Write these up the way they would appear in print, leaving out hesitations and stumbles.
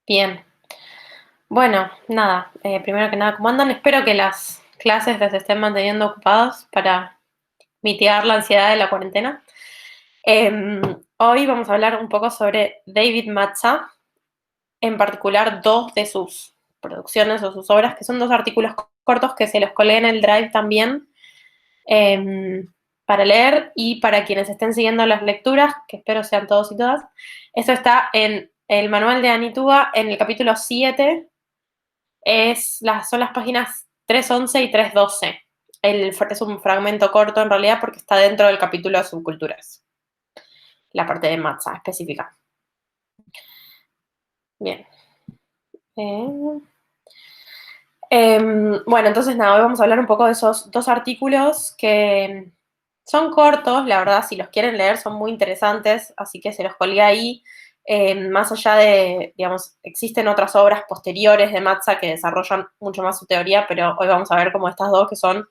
Bien. Bueno, nada, primero que nada, ¿cómo andan? Espero que las clases les estén manteniendo ocupados para mitigar la ansiedad de la cuarentena. Hoy vamos a hablar un poco sobre David Matza, en particular dos de sus producciones o sus obras, que son dos artículos cortos que se los colgué en el Drive también, para leer y para quienes estén siguiendo las lecturas, que espero sean todos y todas. Esto está en el manual de Anitúa en el capítulo 7. Son las páginas 311 y 312. Es un fragmento corto en realidad porque está dentro del capítulo de subculturas, la parte de Matza específica. Bien. Eh, bueno, entonces nada, hoy vamos a hablar un poco de esos dos artículos que son cortos, la verdad, si los quieren leer son muy interesantes, así que se los colgué ahí. Más allá de, digamos, existen otras obras posteriores de Matza que desarrollan mucho más su teoría, pero hoy vamos a ver como estas dos que son,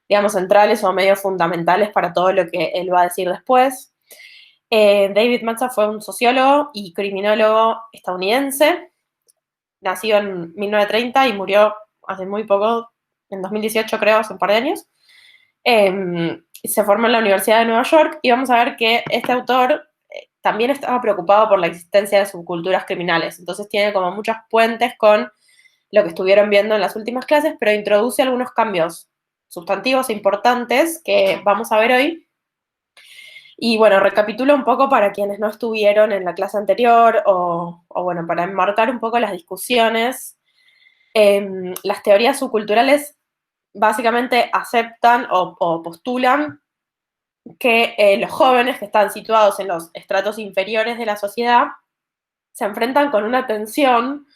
digamos, centrales o medio fundamentales para todo lo que él va a decir después. David Matza fue un sociólogo y criminólogo estadounidense, nacido en 1930 y murió hace muy poco, en 2018 creo, hace un par de años. Se formó en la Universidad de Nueva York y vamos a ver que este autor también estaba preocupado por la existencia de subculturas criminales, entonces tiene como muchos puentes con lo que estuvieron viendo en las últimas clases, pero introduce algunos cambios sustantivos e importantes que vamos a ver hoy. Y bueno, recapitulo un poco para quienes no estuvieron en la clase anterior o bueno, para enmarcar un poco las discusiones. Las teorías subculturales básicamente aceptan o postulan que los jóvenes que están situados en los estratos inferiores de la sociedad se enfrentan con una tensión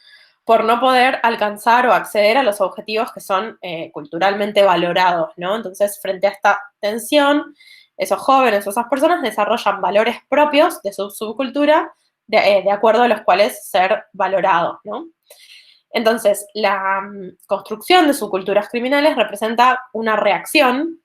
por no poder alcanzar o acceder a los objetivos que son culturalmente valorados, ¿no? Entonces, frente a esta tensión, esos jóvenes o esas personas desarrollan valores propios de su subcultura de acuerdo a los cuales ser valorados, ¿no? Entonces, la construcción de subculturas criminales representa una reacción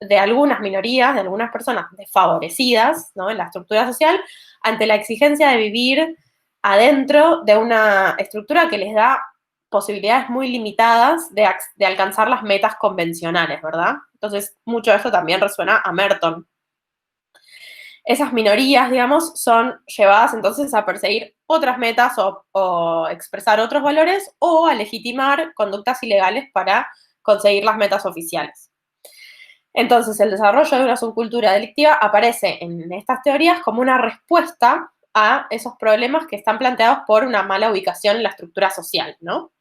de algunas minorías, de algunas personas desfavorecidas, ¿no?, en la estructura social, ante la exigencia de vivir adentro de una estructura que les da posibilidades muy limitadas de alcanzar las metas convencionales, ¿verdad? Entonces, mucho de esto también resuena a Merton. Esas minorías, digamos, son llevadas entonces a perseguir otras metas o expresar otros valores o a legitimar conductas ilegales para conseguir las metas oficiales. Entonces, el desarrollo de una subcultura delictiva aparece en estas teorías como una respuesta a esos problemas que están planteados por una mala ubicación en la estructura social, ¿no?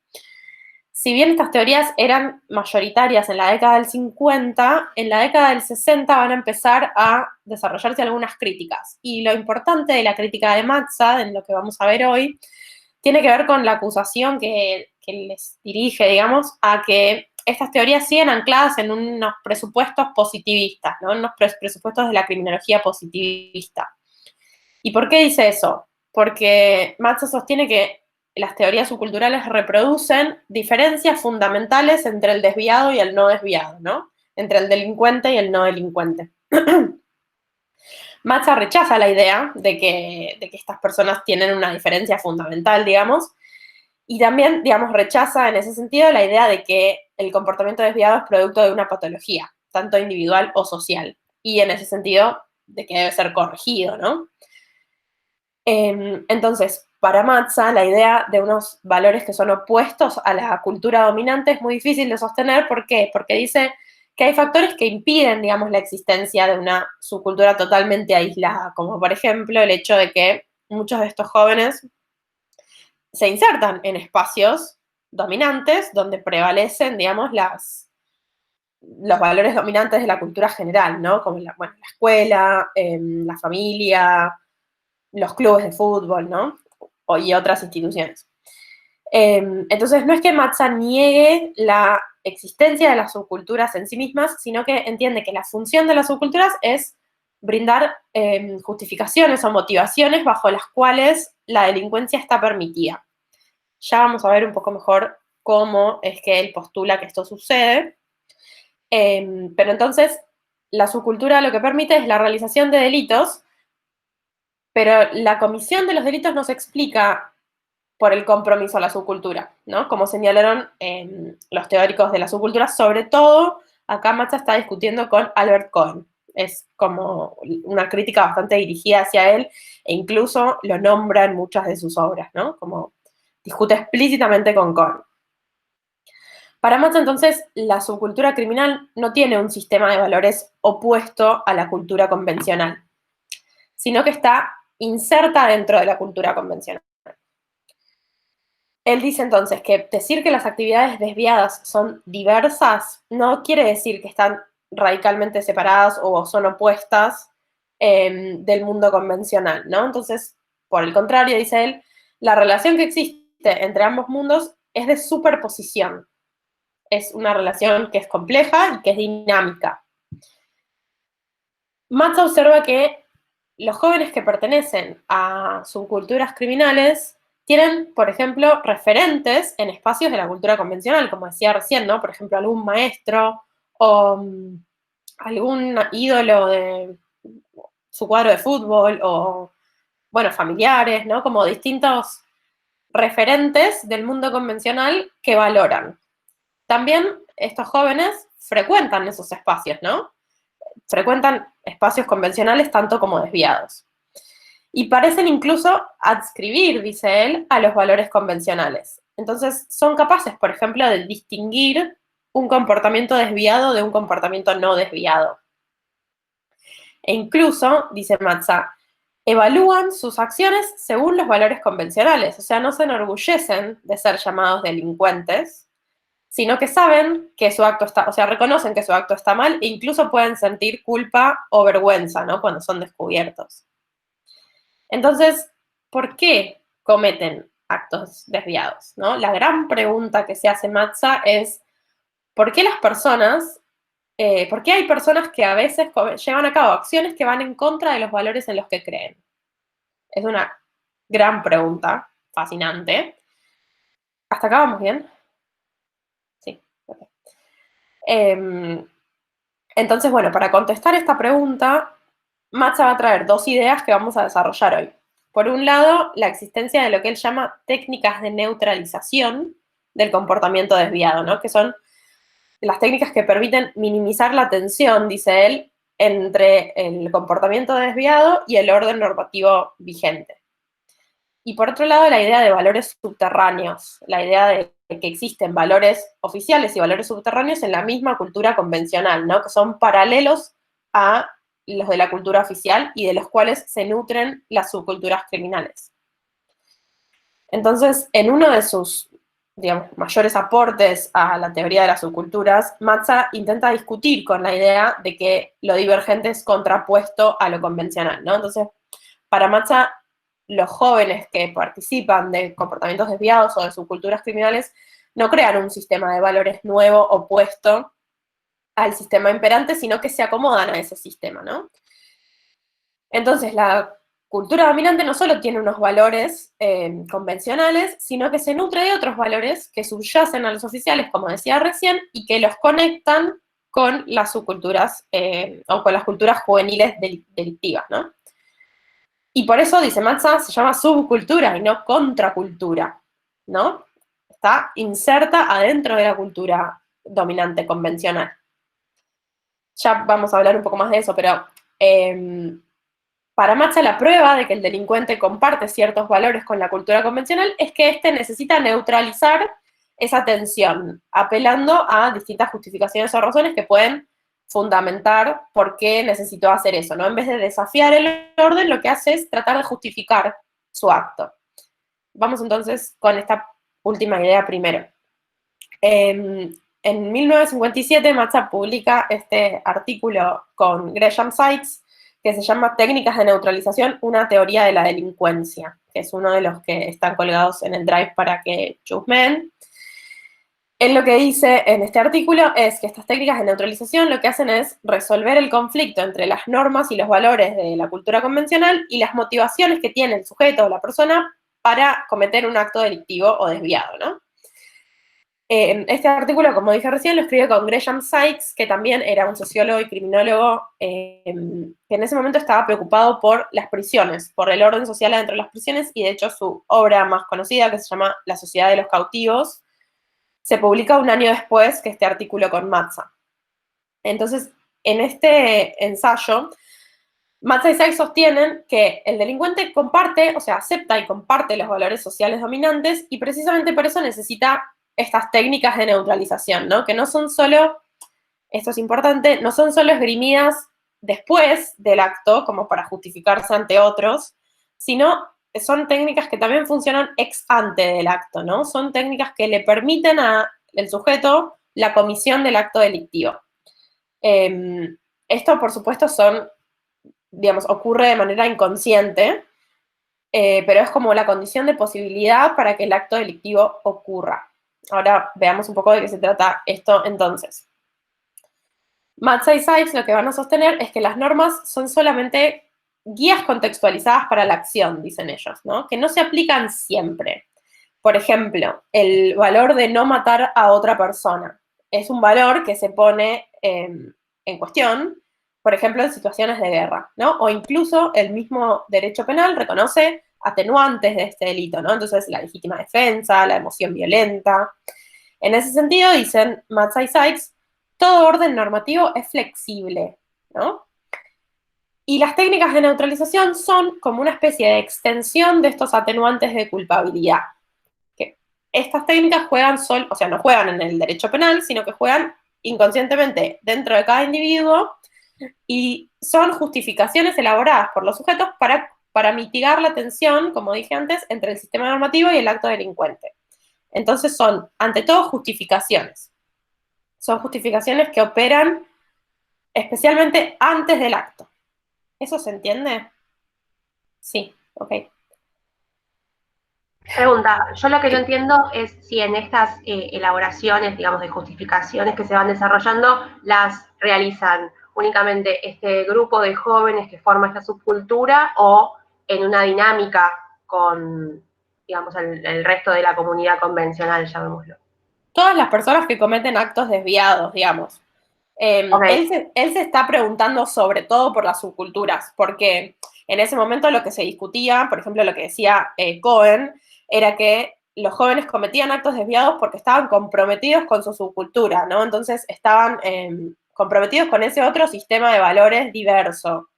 Si bien estas teorías eran mayoritarias en la década del 50, en la década del 60 van a empezar a desarrollarse algunas críticas. Y lo importante de la crítica de Matza, en lo que vamos a ver hoy, tiene que ver con la acusación que les dirige, digamos, a que estas teorías siguen ancladas en unos presupuestos positivistas, ¿no? En unos presupuestos de la criminología positivista. ¿Y por qué dice eso? Porque Matza sostiene que las teorías subculturales reproducen diferencias fundamentales entre el desviado y el no desviado, ¿no? Entre el delincuente y el no delincuente. Matza rechaza la idea de que estas personas tienen una diferencia fundamental, digamos, y también, digamos, rechaza en ese sentido la idea de que el comportamiento desviado es producto de una patología, tanto individual o social, y en ese sentido de que debe ser corregido, ¿no? Entonces, para Matza, la idea de unos valores que son opuestos a la cultura dominante es muy difícil de sostener. ¿Por qué? Porque dice que hay factores que impiden, digamos, la existencia de una subcultura totalmente aislada, como por ejemplo el hecho de que muchos de estos jóvenes se insertan en espacios dominantes donde prevalecen, digamos, los valores dominantes de la cultura general, ¿no? Como bueno, la escuela, la familia, los clubes de fútbol, ¿no? Y otras instituciones. Entonces, no es que Matza niegue la existencia de las subculturas en sí mismas, sino que entiende que la función de las subculturas es brindar justificaciones o motivaciones bajo las cuales la delincuencia está permitida. Ya vamos a ver un poco mejor cómo es que él postula que esto sucede. Pero entonces, la subcultura lo que permite es la realización de delitos, pero la comisión de los delitos no se explica por el compromiso a la subcultura, ¿no? Como señalaron los teóricos de la subcultura, sobre todo, acá Matza está discutiendo con Albert Cohen. Es como una crítica bastante dirigida hacia él, e incluso lo nombra en muchas de sus obras, ¿no? Como discute explícitamente con Cohen. Para Matza, entonces, la subcultura criminal no tiene un sistema de valores opuesto a la cultura convencional, sino que está inserta dentro de la cultura convencional. Él dice entonces que decir que las actividades desviadas son diversas no quiere decir que están radicalmente separadas o son opuestas del mundo convencional, ¿no? Entonces, por el contrario, dice él, la relación que existe entre ambos mundos es de superposición. Es una relación que es compleja y que es dinámica. Matza observa que los jóvenes que pertenecen a subculturas criminales tienen, por ejemplo, referentes en espacios de la cultura convencional, como decía recién, ¿no? Por ejemplo, algún maestro o algún ídolo de su cuadro de fútbol o, bueno, familiares, ¿no? Como distintos referentes del mundo convencional que valoran. También estos jóvenes frecuentan esos espacios, ¿no? Frecuentan espacios convencionales tanto como desviados. Y parecen incluso adscribir, dice él, a los valores convencionales. Entonces, son capaces, por ejemplo, de distinguir un comportamiento desviado de un comportamiento no desviado. E incluso, dice Matza, evalúan sus acciones según los valores convencionales, o sea, no se enorgullecen de ser llamados delincuentes, sino que saben que su acto está, o sea, reconocen que su acto está mal e incluso pueden sentir culpa o vergüenza, ¿no? Cuando son descubiertos. Entonces, ¿por qué cometen actos desviados, ¿no? La gran pregunta que se hace Matza es, ¿por qué las personas, por qué hay personas que a veces llevan a cabo acciones que van en contra de los valores en los que creen? Es una gran pregunta, fascinante. ¿Hasta acá vamos bien? Sí. Okay. Entonces, bueno, para contestar esta pregunta, Matza va a traer dos ideas que vamos a desarrollar hoy. Por un lado, la existencia de lo que él llama técnicas de neutralización del comportamiento desviado, ¿no? Que son las técnicas que permiten minimizar la tensión, dice él, entre el comportamiento desviado y el orden normativo vigente. Y por otro lado, la idea de valores subterráneos, la idea de que existen valores oficiales y valores subterráneos en la misma cultura convencional, ¿no? Que son paralelos a los de la cultura oficial y de los cuales se nutren las subculturas criminales. Entonces, en uno de sus, digamos, mayores aportes a la teoría de las subculturas, Matza intenta discutir con la idea de que lo divergente es contrapuesto a lo convencional, ¿no? Entonces, para Matza, los jóvenes que participan de comportamientos desviados o de subculturas criminales no crean un sistema de valores nuevo opuesto al sistema imperante, sino que se acomodan a ese sistema, ¿no? Entonces, la cultura dominante no solo tiene unos valores convencionales, sino que se nutre de otros valores que subyacen a los oficiales, como decía recién, y que los conectan con las subculturas o con las culturas juveniles delictivas, ¿no? Y por eso, dice Matza, se llama subcultura y no contracultura, ¿no? Está inserta adentro de la cultura dominante convencional. Ya vamos a hablar un poco más de eso, pero para Matza la prueba de que el delincuente comparte ciertos valores con la cultura convencional es que éste necesita neutralizar esa tensión, apelando a distintas justificaciones o razones que pueden fundamentar por qué necesitó hacer eso, ¿no? En vez de desafiar el orden, lo que hace es tratar de justificar su acto. Vamos entonces con esta última idea primero. En 1957, Matza publica este artículo con Gresham Sykes que se llama Técnicas de neutralización, una teoría de la delincuencia, que es uno de los que están colgados en el drive para que chusmen. Él lo que dice en este artículo es que estas técnicas de neutralización lo que hacen es resolver el conflicto entre las normas y los valores de la cultura convencional y las motivaciones que tiene el sujeto o la persona para cometer un acto delictivo o desviado, ¿no? Este artículo, como dije recién, lo escribe con Graham Sykes, que también era un sociólogo y criminólogo que en ese momento estaba preocupado por las prisiones, por el orden social dentro de las prisiones, y de hecho su obra más conocida, que se llama La Sociedad de los Cautivos, se publica un año después que este artículo con Matza. Entonces, en este ensayo, Matza y Sykes sostienen que el delincuente comparte, o sea, acepta y comparte los valores sociales dominantes, y precisamente por eso necesita estas técnicas de neutralización, ¿no? Que no son solo, esto es importante, no son solo esgrimidas después del acto, como para justificarse ante otros, sino son técnicas que también funcionan ex ante del acto, ¿no? Son técnicas que le permiten al sujeto la comisión del acto delictivo. Esto, por supuesto, digamos, ocurre de manera inconsciente, pero es como la condición de posibilidad para que el acto delictivo ocurra. Ahora veamos un poco de qué se trata esto entonces. Matza y Sykes lo que van a sostener es que las normas son solamente guías contextualizadas para la acción, dicen ellos, ¿no? Que no se aplican siempre. Por ejemplo, el valor de no matar a otra persona es un valor que se pone en cuestión, por ejemplo, en situaciones de guerra, ¿no? O incluso el mismo derecho penal reconoce atenuantes de este delito, ¿no? Entonces, la legítima defensa, la emoción violenta. En ese sentido, dicen Matza y Sykes, todo orden normativo es flexible, ¿no? Y las técnicas de neutralización son como una especie de extensión de estos atenuantes de culpabilidad. Que estas técnicas juegan o sea, no juegan en el derecho penal, sino que juegan inconscientemente dentro de cada individuo y son justificaciones elaboradas por los sujetos para mitigar la tensión, como dije antes, entre el sistema normativo y el acto delincuente. Entonces son, ante todo, justificaciones. Son justificaciones que operan especialmente antes del acto. ¿Eso se entiende? Sí, ok. Pregunta, yo lo que no entiendo es si en estas elaboraciones, digamos, de justificaciones que se van desarrollando, las realizan únicamente este grupo de jóvenes que forma esta subcultura o en una dinámica con, digamos, el resto de la comunidad convencional, llamémoslo. Todas las personas que cometen actos desviados, digamos. Ok, Él se está preguntando sobre todo por las subculturas, porque en ese momento lo que se discutía, por ejemplo, lo que decía Cohen, era que los jóvenes cometían actos desviados porque estaban comprometidos con su subcultura, ¿no? Entonces estaban comprometidos con ese otro sistema de valores diverso.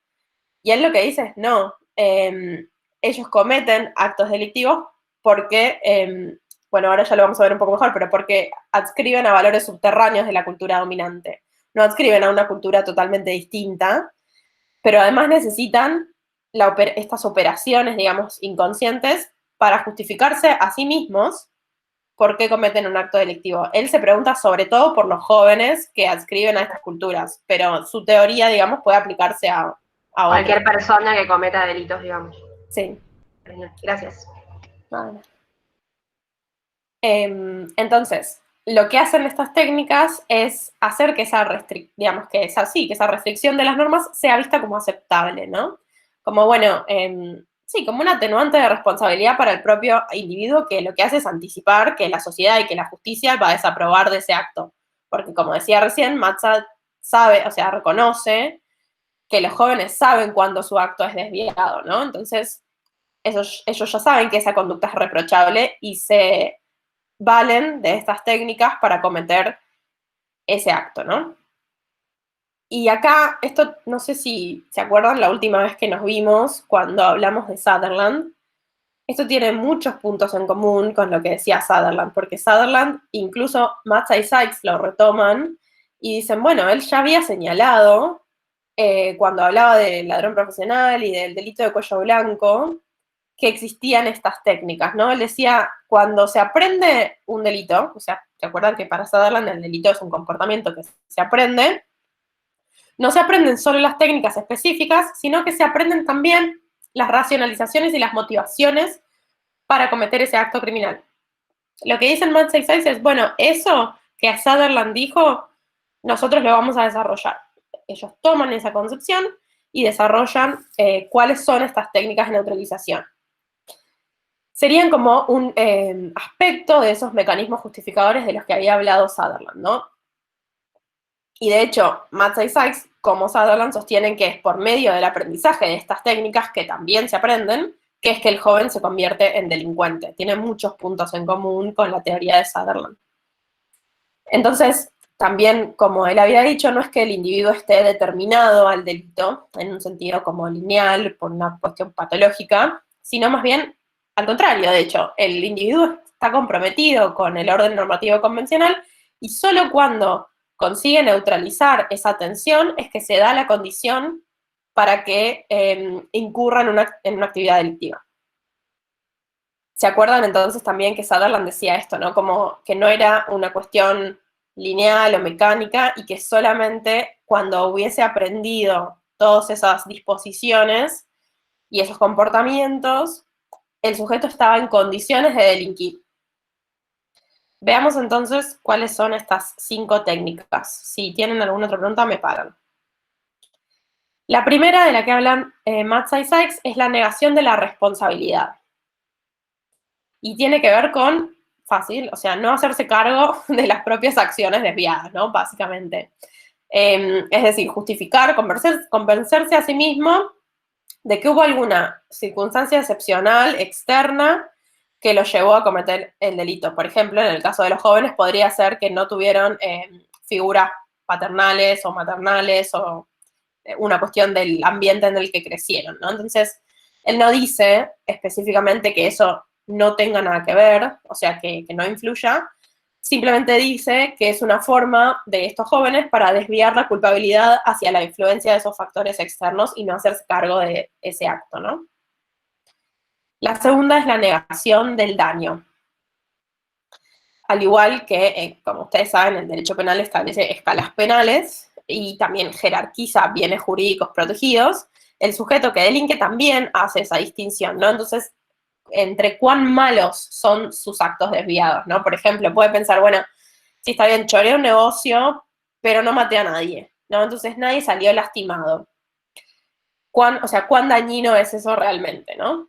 Y él lo que dice es, no, ellos cometen actos delictivos porque, bueno, ahora ya lo vamos a ver un poco mejor, pero porque adscriben a valores subterráneos de la cultura dominante. No adscriben a una cultura totalmente distinta, pero además necesitan estas operaciones, digamos, inconscientes para justificarse a sí mismos por qué cometen un acto delictivo. Él se pregunta sobre todo por los jóvenes que adscriben a estas culturas, pero su teoría, digamos, puede aplicarse a otros. cualquier persona que cometa delitos, digamos. Sí. Gracias. Vale. Entonces, lo que hacen estas técnicas es hacer que digamos, que esa restricción de las normas sea vista como aceptable, ¿no? Como, bueno, sí, como un atenuante de responsabilidad para el propio individuo que lo que hace es anticipar que la sociedad y que la justicia va a desaprobar de ese acto. Porque, como decía recién, Matza sabe, o sea, reconoce que los jóvenes saben cuando su acto es desviado, ¿no? Entonces, ellos ya saben que esa conducta es reprochable y se valen de estas técnicas para cometer ese acto, ¿no? Y acá, esto no sé si se acuerdan la última vez que nos vimos cuando hablamos de Sutherland. Esto tiene muchos puntos en común con lo que decía Sutherland, porque Sutherland, incluso Matza y Sykes lo retoman y dicen, bueno, él ya había señalado cuando hablaba del ladrón profesional y del delito de cuello blanco, que existían estas técnicas, ¿no? Él decía, cuando se aprende un delito, o sea, ¿se acuerdan que para Sutherland el delito es un comportamiento que se aprende? No se aprenden solo las técnicas específicas, sino que se aprenden también las racionalizaciones y las motivaciones para cometer ese acto criminal. Lo que dicen Matt 66 es, bueno, eso que Sutherland dijo, nosotros lo vamos a desarrollar. Ellos toman esa concepción y desarrollan cuáles son estas técnicas de neutralización. serían como un aspecto de esos mecanismos justificadores de los que había hablado Sutherland, ¿no? Y de hecho, Matza y Sykes, como Sutherland, sostienen que es por medio del aprendizaje de estas técnicas que también se aprenden, que es que el joven se convierte en delincuente. Tiene muchos puntos en común con la teoría de Sutherland. Entonces, también, como él había dicho, no es que el individuo esté determinado al delito, en un sentido como lineal, por una cuestión patológica, sino más bien al contrario. De hecho, el individuo está comprometido con el orden normativo convencional y solo cuando consigue neutralizar esa tensión es que se da la condición para que incurra en una actividad delictiva. ¿Se acuerdan entonces también que Sutherland decía esto, ¿no? Como que no era una cuestión lineal o mecánica y que solamente cuando hubiese aprendido todas esas disposiciones y esos comportamientos, el sujeto estaba en condiciones de delinquir. Veamos entonces cuáles son estas 5 técnicas. Si tienen alguna otra pregunta, me paran. La primera de la que hablan Matza y Sykes es la negación de la responsabilidad. Y tiene que ver con, fácil, o sea, no hacerse cargo de las propias acciones desviadas, ¿no? Básicamente. Es decir, justificar, convencerse a sí mismo de que hubo alguna circunstancia excepcional, externa, que lo llevó a cometer el delito. Por ejemplo, en el caso de los jóvenes, podría ser que no tuvieron figuras paternales o maternales o una cuestión del ambiente en el que crecieron, ¿no? Entonces, él no dice específicamente que eso no tenga nada que ver, o sea, que no influya, simplemente dice que es una forma de estos jóvenes para desviar la culpabilidad hacia la influencia de esos factores externos y no hacerse cargo de ese acto, ¿no? La segunda es la negación del daño. Al igual que, como ustedes saben, el derecho penal establece escalas penales y también jerarquiza bienes jurídicos protegidos, el sujeto que delinque también hace esa distinción, ¿no? Entonces, entre cuán malos son sus actos desviados, ¿no? Por ejemplo, puede pensar, bueno, sí, está bien, choreé un negocio, pero no maté a nadie, ¿no? Entonces nadie salió lastimado. O sea, ¿cuán dañino es eso realmente, no?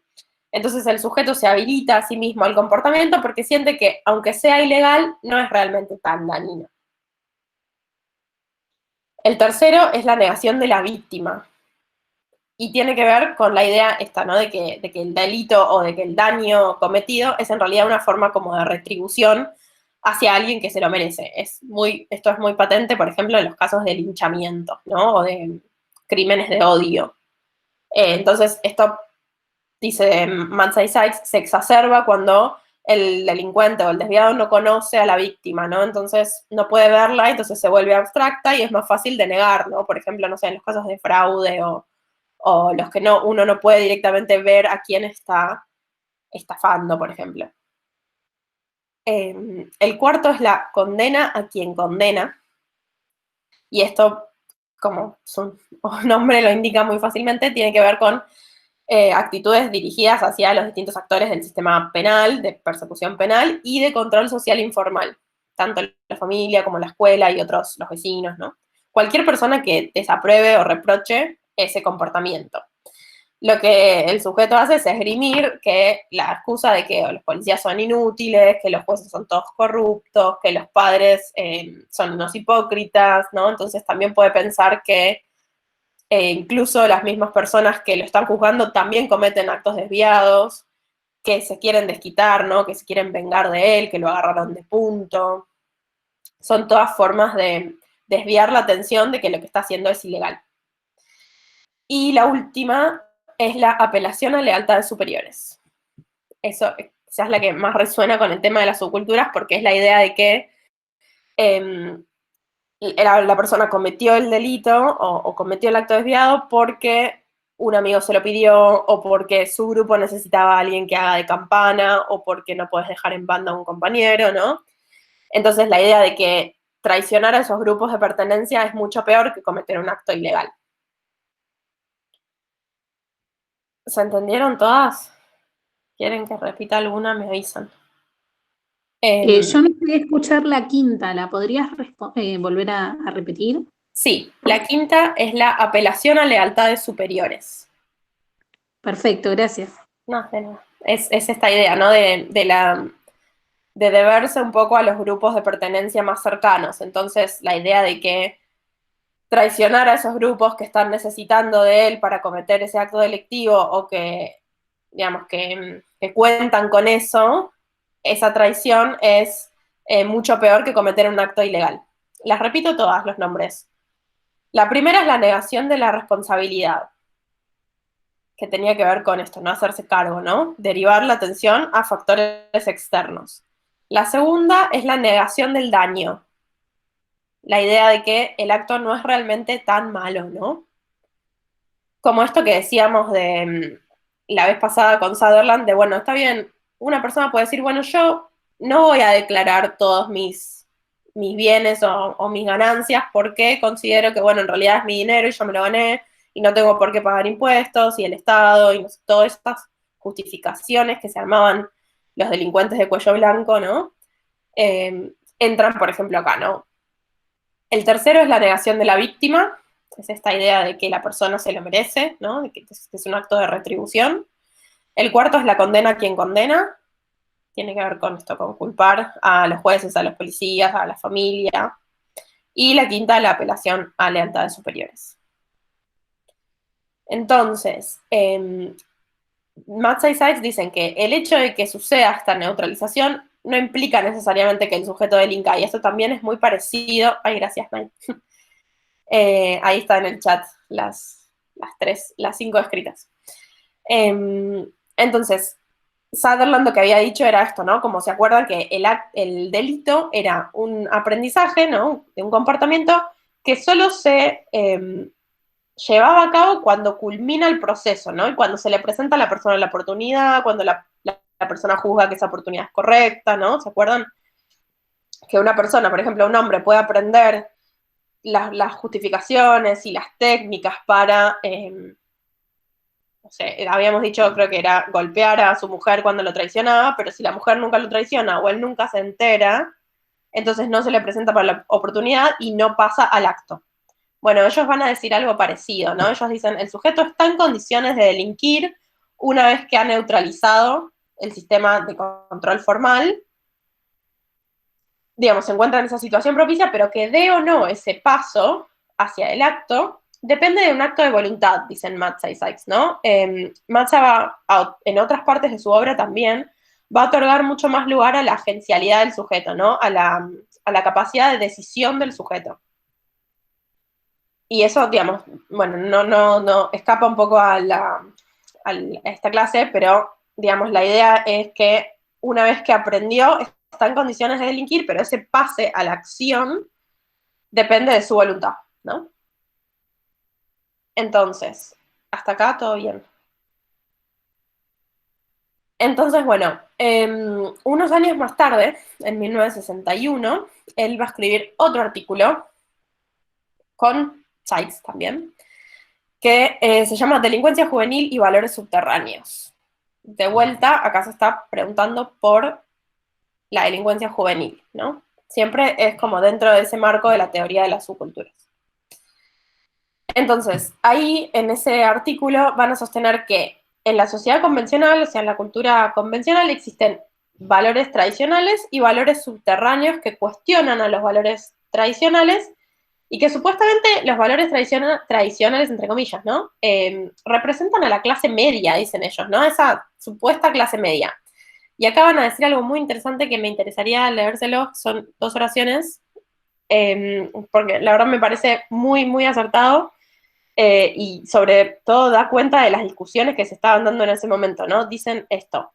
Entonces el sujeto se habilita a sí mismo al comportamiento porque siente que, aunque sea ilegal, no es realmente tan dañino. El tercero es la negación de la víctima. Y tiene que ver con la idea esta, ¿no? De que el delito o de que el daño cometido es en realidad una forma como de retribución hacia alguien que se lo merece. Esto es muy patente, por ejemplo, en los casos de linchamiento, ¿no? O de crímenes de odio. Entonces, esto, dice Manza y Sykes, se exacerba cuando el delincuente o el desviado no conoce a la víctima, ¿no? Entonces no puede verla, entonces se vuelve abstracta y es más fácil de negar, ¿no? Por ejemplo, no sé, en los casos de fraude o los que uno no puede directamente ver a quién está estafando, por ejemplo. El cuarto es la condena a quien condena, y esto, como su nombre lo indica muy fácilmente, tiene que ver con actitudes dirigidas hacia los distintos actores del sistema penal, de persecución penal y de control social informal, tanto la familia como la escuela y otros, los vecinos, ¿no? Cualquier persona que desapruebe o reproche ese comportamiento. Lo que el sujeto hace es esgrimir que la excusa de que los policías son inútiles, que los jueces son todos corruptos, que los padres son unos hipócritas, ¿no? Entonces también puede pensar que incluso las mismas personas que lo están juzgando también cometen actos desviados, que se quieren desquitar, ¿no? Que se quieren vengar de él, que lo agarraron de punto. Son todas formas de desviar la atención de que lo que está haciendo es ilegal. Y la última es la apelación a lealtades superiores. Esa es la que más resuena con el tema de las subculturas porque es la idea de que la persona cometió el delito o cometió el acto desviado porque un amigo se lo pidió o porque su grupo necesitaba a alguien que haga de campana o porque no puedes dejar en banda a un compañero, ¿no? Entonces la idea de que traicionar a esos grupos de pertenencia es mucho peor que cometer un acto ilegal. ¿Se entendieron todas? ¿Quieren que repita alguna? Me avisan. Yo no quería escuchar la quinta, ¿la podrías volver a repetir? Sí, la quinta es la apelación a lealtades superiores. Perfecto, gracias. No, de nada. es esta idea, ¿no? De deberse un poco a los grupos de pertenencia más cercanos. Entonces, la idea de que traicionar a esos grupos que están necesitando de él para cometer ese acto delictivo o que, digamos, que cuentan con eso, esa traición es mucho peor que cometer un acto ilegal. Las repito todas los nombres. La primera es la negación de la responsabilidad, que tenía que ver con esto, no hacerse cargo, ¿no? Derivar la atención a factores externos. La segunda es la negación del daño, la idea de que el acto no es realmente tan malo, ¿no? Como esto que decíamos de la vez pasada con Sutherland, de bueno, está bien, una persona puede decir, bueno, yo no voy a declarar todos mis bienes o mis ganancias porque considero que, bueno, en realidad es mi dinero y yo me lo gané y no tengo por qué pagar impuestos y el Estado y no sé, todas estas justificaciones que se armaban los delincuentes de cuello blanco, ¿no? Entran, por ejemplo, acá, ¿no? El tercero es la negación de la víctima, es esta idea de que la persona se lo merece, ¿no? De que es un acto de retribución. El cuarto es la condena a quien condena, tiene que ver con esto, con culpar a los jueces, a los policías, a la familia. Y la quinta, la apelación a lealtades superiores. Entonces, Matza y Sykes dicen que el hecho de que suceda esta neutralización no implica necesariamente que el sujeto delinca, y esto también es muy parecido. Ay, gracias, May. Ahí está en el chat las 5 escritas. Entonces, Sutherland lo que había dicho era esto, ¿no? Como se acuerdan que el delito era un aprendizaje, ¿no? De un comportamiento que solo se llevaba a cabo cuando culmina el proceso, ¿no? Y cuando se le presenta a la persona la oportunidad, cuando la persona juzga que esa oportunidad es correcta, ¿no? ¿Se acuerdan? Que una persona, por ejemplo, un hombre puede aprender las justificaciones y las técnicas para, no sé, habíamos dicho, creo que era golpear a su mujer cuando lo traicionaba, pero si la mujer nunca lo traiciona o él nunca se entera, entonces no se le presenta para la oportunidad y no pasa al acto. Bueno, ellos van a decir algo parecido, ¿no? Ellos dicen, el sujeto está en condiciones de delinquir una vez que ha neutralizado el sistema de control formal, digamos, se encuentra en esa situación propicia, pero que dé o no ese paso hacia el acto, depende de un acto de voluntad, dicen Matza y Sykes, ¿no? Matza va, en otras partes de su obra también, va a otorgar mucho más lugar a la agencialidad del sujeto, ¿no? A la capacidad de decisión del sujeto. Y eso, digamos, bueno, no escapa un poco a esta clase, pero, digamos, la idea es que una vez que aprendió, está en condiciones de delinquir, pero ese pase a la acción depende de su voluntad, ¿no? Entonces, hasta acá todo bien. Entonces, bueno, unos años más tarde, en 1961, él va a escribir otro artículo con Sykes también, que se llama Delincuencia Juvenil y Valores Subterráneos. De vuelta, acá se está preguntando por la delincuencia juvenil, ¿no? Siempre es como dentro de ese marco de la teoría de las subculturas. Entonces, ahí en ese artículo van a sostener que en la sociedad convencional, o sea, en la cultura convencional, existen valores tradicionales y valores subterráneos que cuestionan a los valores tradicionales y que supuestamente los valores tradicionales, entre comillas, ¿no? Representan a la clase media, dicen ellos, ¿no? Esa supuesta clase media. Y acá van a decir algo muy interesante que me interesaría leérselo, son 2 oraciones, porque la verdad me parece muy, muy acertado, y sobre todo da cuenta de las discusiones que se estaban dando en ese momento, ¿no? Dicen esto: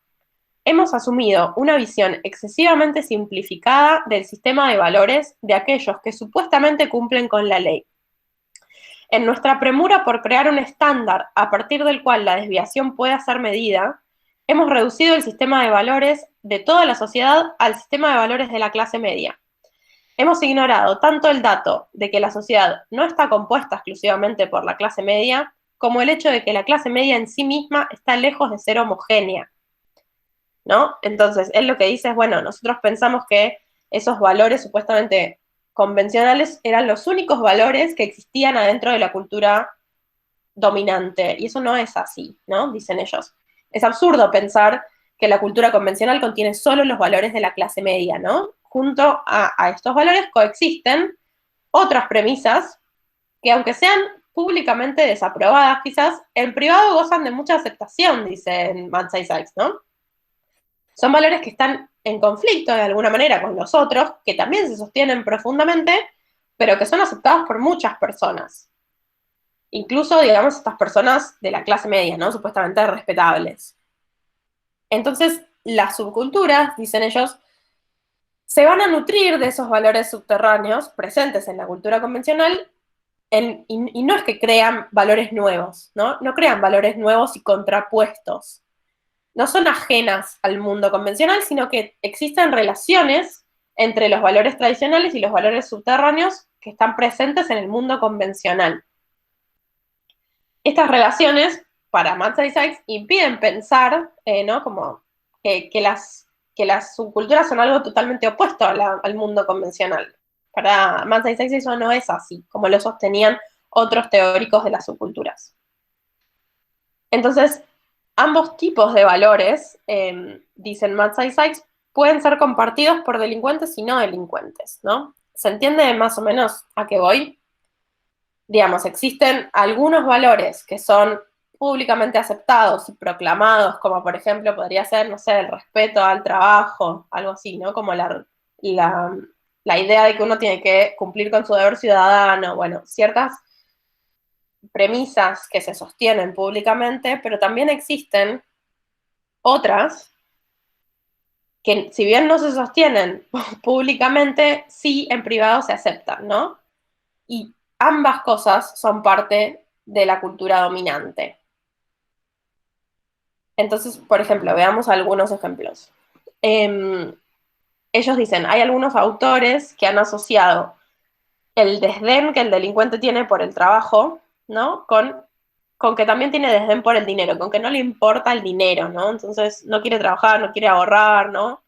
hemos asumido una visión excesivamente simplificada del sistema de valores de aquellos que supuestamente cumplen con la ley. En nuestra premura por crear un estándar a partir del cual la desviación pueda ser medida, hemos reducido el sistema de valores de toda la sociedad al sistema de valores de la clase media. Hemos ignorado tanto el dato de que la sociedad no está compuesta exclusivamente por la clase media, como el hecho de que la clase media en sí misma está lejos de ser homogénea, ¿no? Entonces, él lo que dice es, bueno, nosotros pensamos que esos valores supuestamente convencionales eran los únicos valores que existían adentro de la cultura dominante, y eso no es así, ¿no? Dicen ellos. Es absurdo pensar que la cultura convencional contiene solo los valores de la clase media, ¿no? Junto a estos valores coexisten otras premisas que, aunque sean públicamente desaprobadas quizás, en privado gozan de mucha aceptación, dice Matsai Sykes, ¿no? Son valores que están en conflicto de alguna manera con los otros, que también se sostienen profundamente, pero que son aceptados por muchas personas. Incluso, digamos, estas personas de la clase media, ¿no? Supuestamente respetables. Entonces, las subculturas, dicen ellos, se van a nutrir de esos valores subterráneos presentes en la cultura convencional y no es que crean valores nuevos, ¿no? No crean valores nuevos y contrapuestos. No son ajenas al mundo convencional, sino que existen relaciones entre los valores tradicionales y los valores subterráneos que están presentes en el mundo convencional. Estas relaciones, para Matsai Sykes, impiden pensar, ¿no? Como que las subculturas son algo totalmente opuesto al mundo convencional. Para Matsai Sykes eso no es así, como lo sostenían otros teóricos de las subculturas. Entonces, ambos tipos de valores, dicen Matsai Sykes, pueden ser compartidos por delincuentes y no delincuentes, ¿no? ¿Se entiende más o menos a qué voy? Digamos, existen algunos valores que son públicamente aceptados y proclamados, como por ejemplo podría ser, no sé, el respeto al trabajo, algo así, ¿no? Como la idea de que uno tiene que cumplir con su deber ciudadano, bueno, ciertas premisas que se sostienen públicamente, pero también existen otras que, si bien no se sostienen públicamente, sí en privado se aceptan, ¿no? Y ambas cosas son parte de la cultura dominante. Entonces, por ejemplo, veamos algunos ejemplos. Ellos dicen, hay algunos autores que han asociado el desdén que el delincuente tiene por el trabajo, ¿no? Con que también tiene desdén por el dinero, con que no le importa el dinero, ¿no? Entonces no quiere trabajar, no quiere ahorrar, ¿no?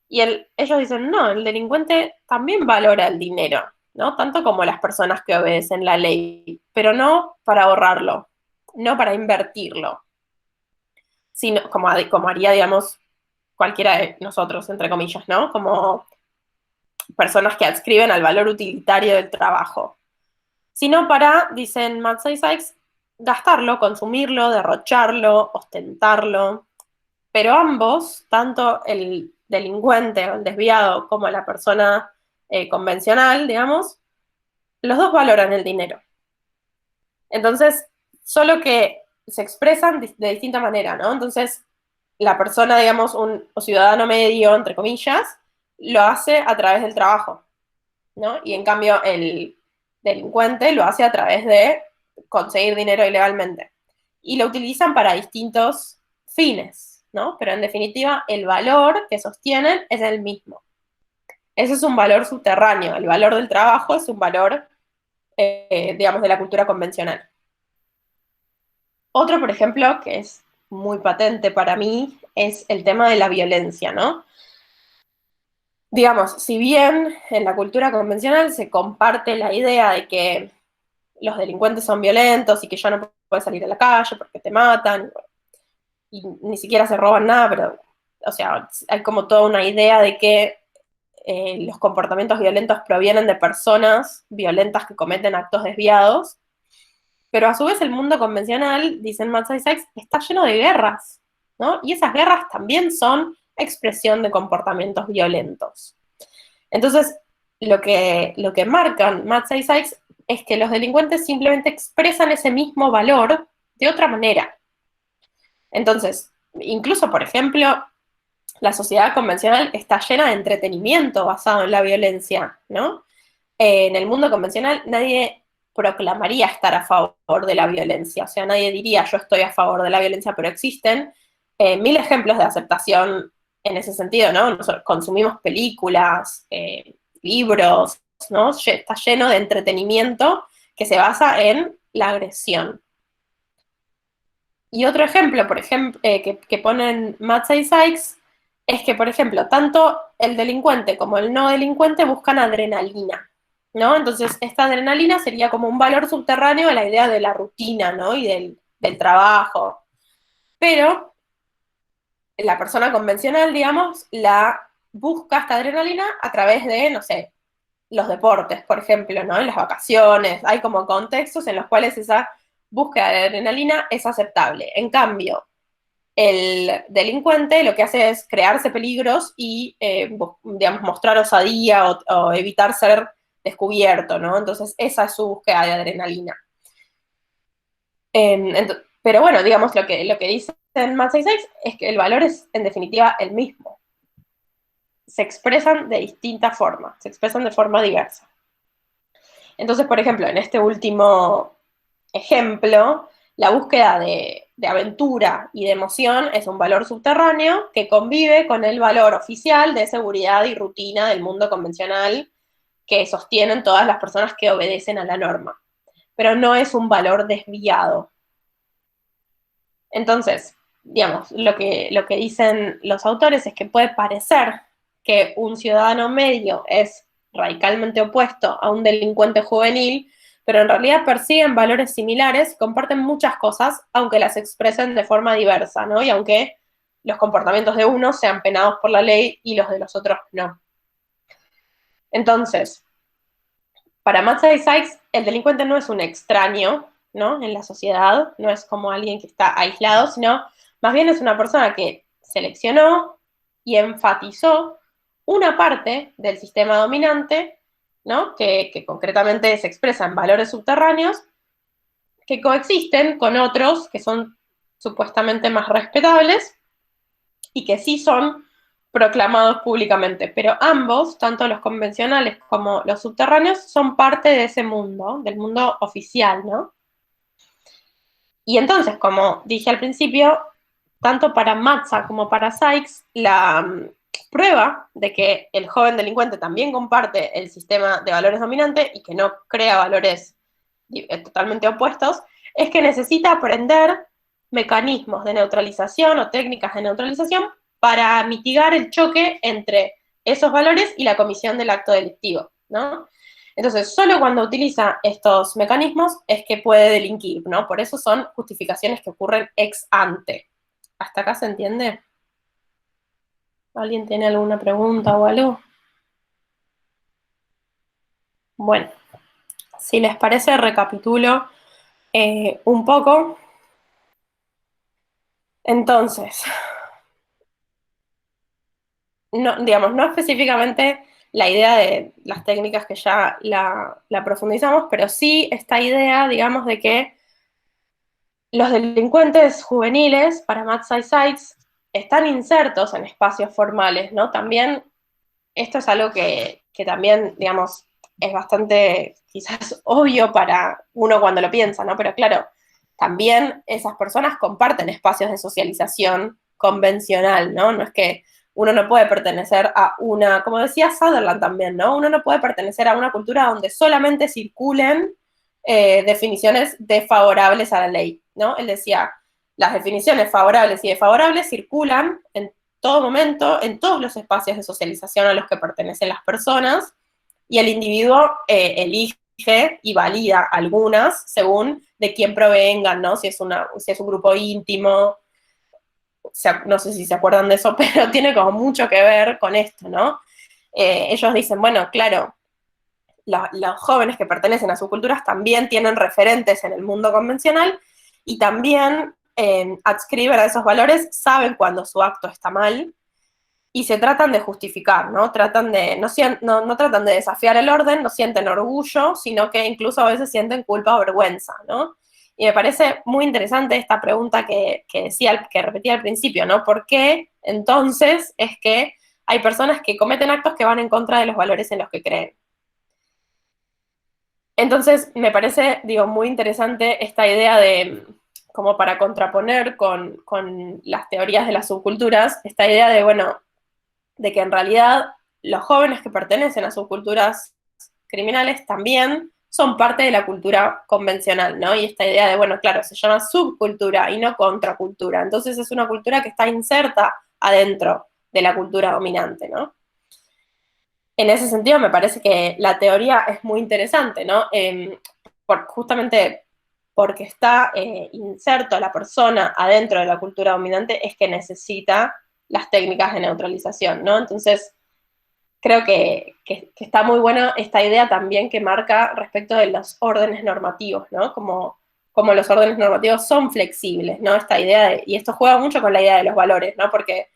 Y ellos dicen, no, el delincuente también valora el dinero, ¿no? Tanto como las personas que obedecen la ley, pero no para ahorrarlo, no para invertirlo, sino como haría, digamos, cualquiera de nosotros, entre comillas, ¿no? Como personas que adscriben al valor utilitario del trabajo, sino para, dicen Matsai Sykes, gastarlo, consumirlo, derrocharlo, ostentarlo. Pero ambos, tanto el delincuente o el desviado como la persona convencional, digamos, los dos valoran el dinero. Entonces, solo que se expresan de distinta manera, ¿no? Entonces, la persona, digamos, un ciudadano medio, entre comillas, lo hace a través del trabajo, ¿no? Y en cambio, el delincuente lo hace a través de conseguir dinero ilegalmente. Y lo utilizan para distintos fines, ¿no? Pero en definitiva, el valor que sostienen es el mismo. Ese es un valor subterráneo. El valor del trabajo es un valor, digamos, de la cultura convencional. Otro, por ejemplo, que es muy patente para mí, es el tema de la violencia, ¿no? Digamos, si bien en la cultura convencional se comparte la idea de que los delincuentes son violentos y que ya no puedes salir a la calle porque te matan, y ni siquiera se roban nada, pero, o sea, hay como toda una idea de que los comportamientos violentos provienen de personas violentas que cometen actos desviados, pero a su vez el mundo convencional, dicen Matsai Sykes, está lleno de guerras, ¿no? Y esas guerras también son expresión de comportamientos violentos. Entonces, lo que marcan Matsai Sykes es que los delincuentes simplemente expresan ese mismo valor de otra manera. Entonces, incluso, por ejemplo, la sociedad convencional está llena de entretenimiento basado en la violencia, ¿no? En el mundo convencional nadie proclamaría estar a favor de la violencia, o sea, nadie diría yo estoy a favor de la violencia, pero existen mil ejemplos de aceptación en ese sentido, ¿no? Nosotros consumimos películas, libros, ¿no? Está lleno de entretenimiento que se basa en la agresión. Y otro ejemplo, por ejemplo, que ponen Matsai Sykes, es que, por ejemplo, tanto el delincuente como el no delincuente buscan adrenalina, ¿no? Entonces, esta adrenalina sería como un valor subterráneo a la idea de la rutina, ¿no? Y del trabajo. Pero la persona convencional, digamos, la busca esta adrenalina a través de, no sé, los deportes, por ejemplo, ¿no? En las vacaciones, hay como contextos en los cuales esa búsqueda de adrenalina es aceptable. En cambio, el delincuente lo que hace es crearse peligros y, digamos, mostrar osadía o evitar ser descubierto, ¿no? Entonces, esa es su búsqueda de adrenalina. Pero bueno, digamos, lo que dicen Mad 66 es que el valor es, en definitiva, el mismo. Se expresan de distintas formas, se expresan de forma diversa. Entonces, por ejemplo, en este último ejemplo, la búsqueda de aventura y de emoción es un valor subterráneo que convive con el valor oficial de seguridad y rutina del mundo convencional que sostienen todas las personas que obedecen a la norma. Pero no es un valor desviado. Entonces, digamos, lo que dicen los autores es que puede parecer que un ciudadano medio es radicalmente opuesto a un delincuente juvenil, pero en realidad persiguen valores similares y comparten muchas cosas, aunque las expresen de forma diversa, ¿no? Y aunque los comportamientos de unos sean penados por la ley y los de los otros no. Entonces, para Matsai Sykes, el delincuente no es un extraño, ¿no? En la sociedad, no es como alguien que está aislado, sino más bien es una persona que seleccionó y enfatizó una parte del sistema dominante, ¿no? Que concretamente se expresa en valores subterráneos, que coexisten con otros que son supuestamente más respetables y que sí son proclamados públicamente, pero ambos, tanto los convencionales como los subterráneos, son parte de ese mundo, del mundo oficial, ¿no? Y entonces, como dije al principio, tanto para Matza como para Sykes, la prueba de que el joven delincuente también comparte el sistema de valores dominante y que no crea valores totalmente opuestos, es que necesita aprender mecanismos de neutralización o técnicas de neutralización para mitigar el choque entre esos valores y la comisión del acto delictivo, ¿no? Entonces, solo cuando utiliza estos mecanismos es que puede delinquir, ¿no? Por eso son justificaciones que ocurren ex ante. ¿Hasta acá se entiende? ¿Alguien tiene alguna pregunta o algo? Bueno, si les parece, recapitulo un poco. Entonces, no, digamos, no específicamente la idea de las técnicas que ya la profundizamos, pero sí esta idea, digamos, de que los delincuentes juveniles, para Matsai Sykes, están insertos en espacios formales, ¿no? También, esto es algo que también, digamos, es bastante quizás obvio para uno cuando lo piensa, ¿no? Pero claro, también esas personas comparten espacios de socialización convencional, ¿no? No es que uno no puede pertenecer a una, como decía Sutherland también, ¿no? Uno no puede pertenecer a una cultura donde solamente circulen definiciones desfavorables a la ley, ¿no? Él decía, las definiciones favorables y desfavorables circulan en todo momento, en todos los espacios de socialización a los que pertenecen las personas, y el individuo elige y valida algunas según de quién provengan, ¿no? Si es un grupo íntimo, no sé si se acuerdan de eso, pero tiene como mucho que ver con esto, ¿no? Ellos dicen, bueno, claro, los jóvenes que pertenecen a subculturas también tienen referentes en el mundo convencional y también adscriben a esos valores, saben cuando su acto está mal y se tratan de justificar, ¿no? Tratan de, no tratan de desafiar el orden, no sienten orgullo, sino que incluso a veces sienten culpa o vergüenza, ¿no? Y me parece muy interesante esta pregunta que repetía al principio, ¿no? ¿Por qué entonces es que hay personas que cometen actos que van en contra de los valores en los que creen? Entonces, me parece, digo, muy interesante esta idea de, como para contraponer con las teorías de las subculturas, esta idea de, bueno, de que en realidad los jóvenes que pertenecen a subculturas criminales también son parte de la cultura convencional, ¿no? Y esta idea de, bueno, claro, se llama subcultura y no contracultura. Entonces es una cultura que está inserta adentro de la cultura dominante, ¿no? En ese sentido me parece que la teoría es muy interesante, ¿no? Justamente porque está inserto la persona adentro de la cultura dominante es que necesita las técnicas de neutralización, ¿no? Entonces, creo que está muy buena esta idea también que marca respecto de los órdenes normativos, ¿no? Como los órdenes normativos son flexibles, ¿no? Esta idea y esto juega mucho con la idea de los valores, ¿no? Porque,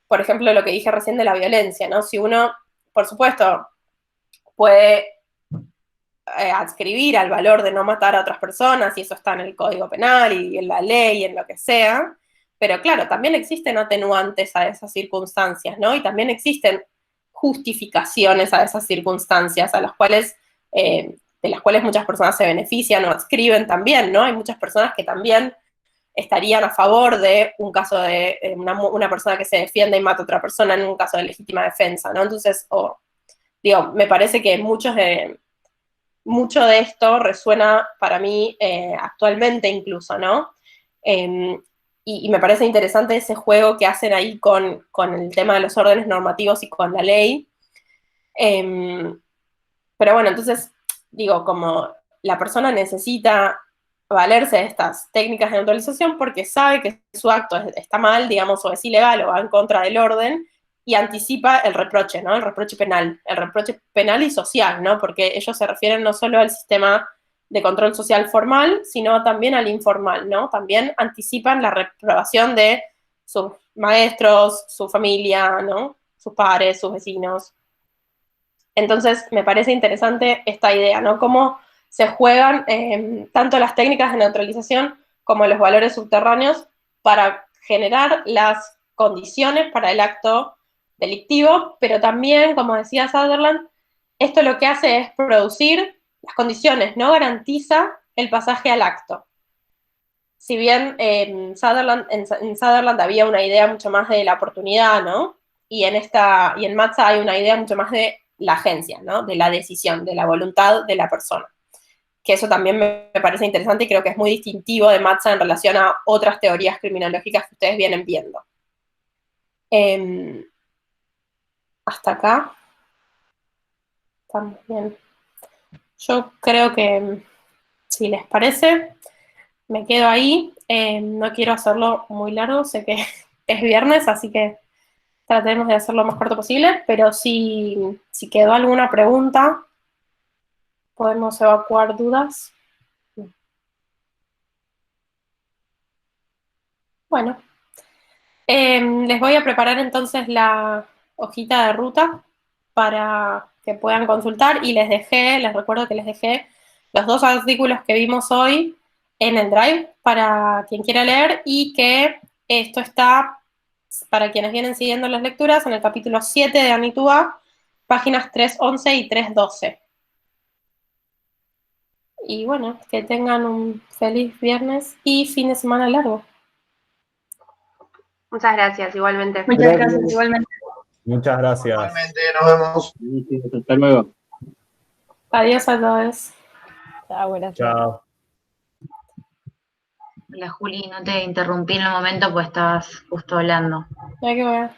por ejemplo, lo que dije recién de la violencia, ¿no? Si uno, por supuesto, puede adscribir al valor de no matar a otras personas, y eso está en el Código Penal y en la ley y en lo que sea, pero claro, también existen atenuantes a esas circunstancias, ¿no? Y también existen justificaciones a esas circunstancias, a las cuales, de las cuales muchas personas se benefician o adscriben también, ¿no? Hay muchas personas que también estarían a favor de un caso de una persona que se defiende y mata a otra persona en un caso de legítima defensa, ¿no? Entonces, digo, me parece que mucho de esto resuena para mí actualmente incluso, ¿no? Y me parece interesante ese juego que hacen ahí con el tema de los órdenes normativos y con la ley. Pero bueno, entonces, digo, como la persona necesita valerse de estas técnicas de neutralización porque sabe que su acto está mal, digamos, o es ilegal o va en contra del orden, y anticipa el reproche, ¿no? El reproche penal y social, ¿no? Porque ellos se refieren no solo al sistema de control social formal, sino también al informal, ¿no? También anticipan la reprobación de sus maestros, su familia, ¿no? Sus padres, sus vecinos. Entonces, me parece interesante esta idea, ¿no? Cómo se juegan tanto las técnicas de neutralización como los valores subterráneos para generar las condiciones para el acto delictivo, pero también, como decía Sutherland, esto lo que hace es producir las condiciones, no garantiza el pasaje al acto. Si bien en Sutherland había una idea mucho más de la oportunidad, ¿no? Y en Matza hay una idea mucho más de la agencia, ¿no? De la decisión, de la voluntad de la persona. Que eso también me parece interesante y creo que es muy distintivo de Matza en relación a otras teorías criminológicas que ustedes vienen viendo. Hasta acá. Estamos bien. Yo creo que, si les parece, me quedo ahí. No quiero hacerlo muy largo, sé que es viernes, así que tratemos de hacerlo lo más corto posible, pero si quedó alguna pregunta, podemos evacuar dudas. Bueno, les voy a preparar entonces la hojita de ruta para que puedan consultar y les recuerdo que les dejé los 2 artículos que vimos hoy en el Drive para quien quiera leer, y que esto está para quienes vienen siguiendo las lecturas en el capítulo 7 de Anitúa, páginas 311 y 312. Y bueno, que tengan un feliz viernes y fin de semana largo. Muchas gracias, igualmente. Muchas gracias, igualmente. Muchas gracias. Igualmente, nos vemos. Hasta luego. Adiós a todos. Chao, gracias. Chao. Hola Juli, no te interrumpí en el momento pues estabas justo hablando. Ya que ver.